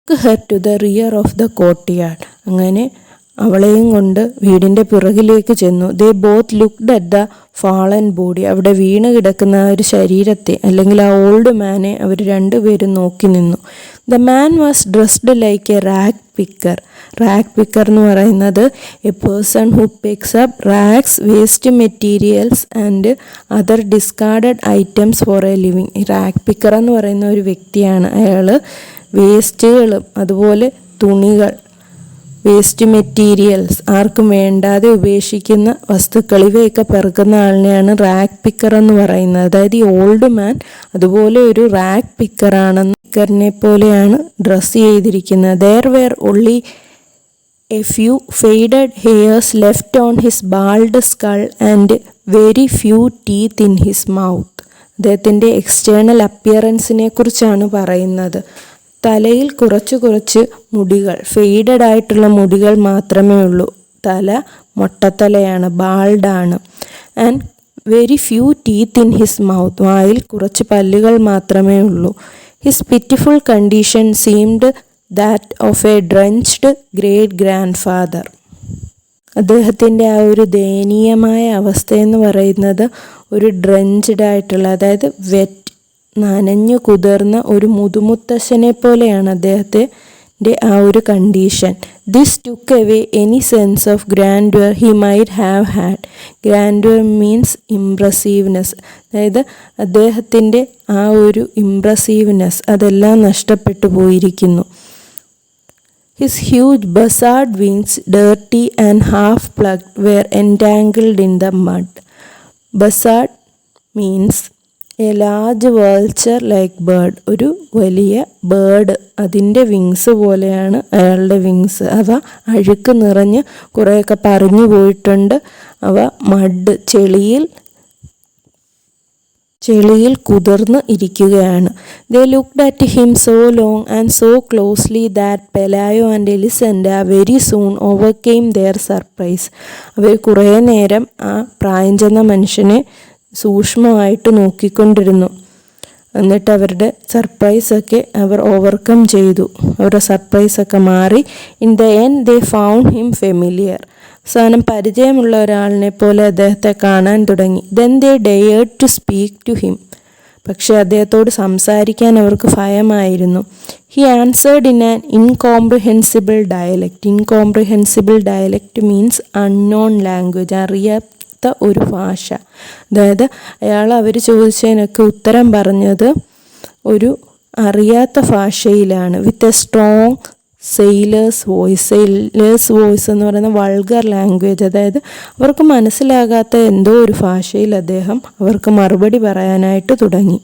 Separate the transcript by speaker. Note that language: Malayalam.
Speaker 1: her to the rear of the courtyard. അങ്ങനെ അവളെയും കൊണ്ട് വീടിൻ്റെ പിറകിലേക്ക് ചെന്നു. ദേ both looked at the fallen body. അവിടെ വീണ് കിടക്കുന്ന ആ ഒരു ശരീരത്തെ അല്ലെങ്കിൽ ആ ഓൾഡ് മാനെ അവർ രണ്ടുപേരും നോക്കി നിന്നു. The man was dressed like A rag picker. Rag picker എന്ന് പറയുന്നത് A person who pics up rags, waste materials and other discarded items four A living. ഈ റാഗ് പിക്കർ എന്ന് പറയുന്ന ഒരു വ്യക്തിയാണ്. അയാൾ വേസ്റ്റുകളും അതുപോലെ തുണികൾ, വേസ്റ്റ് മെറ്റീരിയൽസ്, ആർക്കും വേണ്ടാതെ ഉപേക്ഷിക്കുന്ന വസ്തുക്കൾ, ഇവയൊക്കെ പെറുക്കുന്ന ആളിനെയാണ് റാഗ് പിക്കർ എന്ന് പറയുന്നത്. അതായത് ഈ ഓൾഡ് മാൻ അതുപോലെ ഒരു റാഗ് പിക്കറാണെന്ന്, പിക്കറിനെ പോലെയാണ് ഡ്രസ്സ് ചെയ്തിരിക്കുന്നത്. There were only a few faded hairs left on his bald skull and very few teeth in his mouth. അദ്ദേഹത്തിൻ്റെ എക്സ്റ്റേണൽ അപ്പിയറൻസിനെ കുറിച്ചാണ് പറയുന്നത്. തലയിൽ കുറച്ച് മുടികൾ, ഫെയ്ഡഡ് ആയിട്ടുള്ള മുടികൾ മാത്രമേ ഉള്ളൂ. തല മൊട്ടത്തലയാണ്, ബാൾഡാണ്. And very few teeth in his mouth. വായിൽ കുറച്ച് പല്ലുകൾ മാത്രമേ ഉള്ളൂ. His pitiful condition seemed that of a drenched great grandfather. അദ്ദേഹത്തിൻ്റെ ആ ഒരു ദയനീയമായ അവസ്ഥയെന്ന് പറയുന്നത് ഒരു ഡ്രഞ്ച്ഡ് ആയിട്ടുള്ള, അതായത് നനഞ്ഞു കുതിർന്ന ഒരു മുതുമുത്തശ്ശനെ പോലെയാണ് അദ്ദേഹത്തിൻ്റെ ആ ഒരു condition. This took away any sense of grandeur he might have had. Grandeur means impressiveness. അതായത് അദ്ദേഹത്തിൻ്റെ ആ ഒരു ഇംപ്രസീവ്നെസ് അതെല്ലാം നഷ്ടപ്പെട്ടു പോയിരിക്കുന്നു. His huge buzzard wings, dirty and half plucked, were entangled in the mud. Buzzard means A large vulture like bird. ഒരു വലിയ ബേർഡ്, അതിൻ്റെ വിങ്സ് പോലെയാണ് അയാളുടെ വിങ്സ്. അവ അഴുക്ക് നിറഞ്ഞ് കുറേയൊക്കെ പറഞ്ഞു പോയിട്ടുണ്ട്. അവ മഡ്, ചെളിയിൽ കുതിർന്ന് ഇരിക്കുകയാണ്. They looked at him so long and so closely that Pelayo and Elisenda very soon overcame their surprise. അവർ കുറേ നേരം ആ പ്രായം ചെന്ന മനുഷ്യനെ സൂക്ഷ്മമായിട്ട് നോക്കിക്കൊണ്ടിരുന്നു. എന്നിട്ട് അവരുടെ സർപ്രൈസൊക്കെ അവർ ഓവർകം ചെയ്തു. അവരുടെ സർപ്രൈസൊക്കെ മാറി. In the end they found him familiar. അവസാനം പരിചയമുള്ള ഒരാളിനെ പോലെ അദ്ദേഹത്തെ കാണാൻ തുടങ്ങി. Then they dared to speak to him. പക്ഷേ അദ്ദേഹത്തോട് സംസാരിക്കാൻ അവർക്ക് ഭയമായിരുന്നു. He answered in an incomprehensible dialect. Incomprehensible dialect means unknown language, അറിയാത്ത ഒരു ഭാഷ. അതായത് അവർ ചോദിച്ചതിനൊക്കെ ഉത്തരം പറഞ്ഞത് ഒരു അറിയാത്ത ഭാഷയിലാണ്. With a strong sailors voice എന്ന് പറയുന്ന വൾഗർ ലാംഗ്വേജ്. അതായത് അവർക്ക് മനസ്സിലാകാത്ത എന്തോ ഒരു ഭാഷയിൽ അദ്ദേഹം അവർക്ക് മറുപടി പറയാനായിട്ട് തുടങ്ങി.